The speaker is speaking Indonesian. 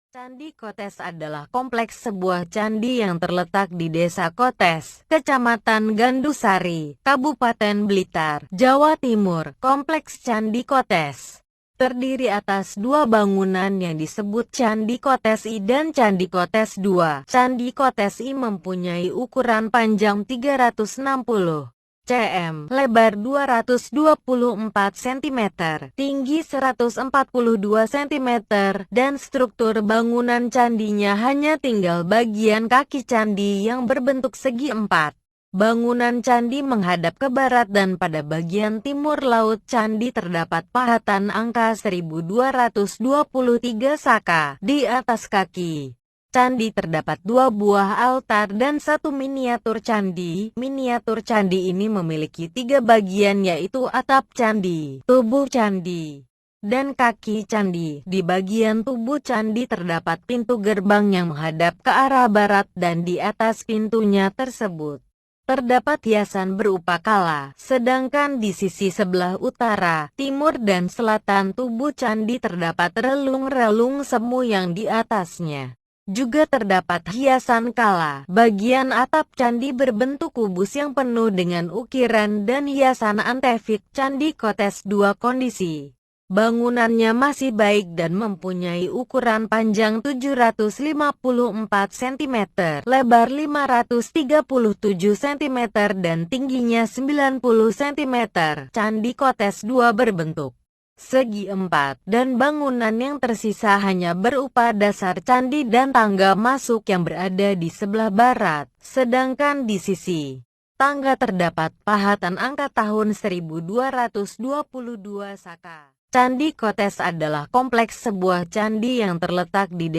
Candi Kotes adalah kompleks sebuah candi yang terletak di Desa Kotes, Kecamatan Gandusari, Kabupaten Blitar, Jawa Timur. Kompleks Candi Kotes terdiri atas dua bangunan yang disebut Candi Kotes I dan Candi Kotes II. Candi Kotes I mempunyai ukuran panjang 360 cm, lebar 224 cm, tinggi 142 cm, dan struktur bangunan candinya hanya tinggal bagian kaki candi yang berbentuk segi empat. Bangunan candi menghadap ke barat dan pada bagian timur laut candi terdapat pahatan angka 1223 saka di atas kaki candi. Terdapat dua buah altar dan satu miniatur candi. Miniatur candi ini memiliki tiga bagian, yaitu atap candi, tubuh candi, dan kaki candi. Di bagian tubuh candi terdapat pintu gerbang yang menghadap ke arah barat dan di atas pintunya tersebut terdapat hiasan berupa kala, sedangkan di sisi sebelah utara, timur dan selatan tubuh candi terdapat relung-relung semu yang di atasnya juga terdapat hiasan kala. Bagian atap candi berbentuk kubus yang penuh dengan ukiran dan hiasan antifik. Candi Kotes II kondisi bangunannya masih baik dan mempunyai ukuran panjang 754 cm, lebar 537 cm dan tingginya 90 cm. Candi Kotes II berbentuk segi empat, dan bangunan yang tersisa hanya berupa dasar candi dan tangga masuk yang berada di sebelah barat, sedangkan di sisi tangga terdapat pahatan angka tahun 1222 saka. Candi Kotes adalah kompleks sebuah candi yang terletak di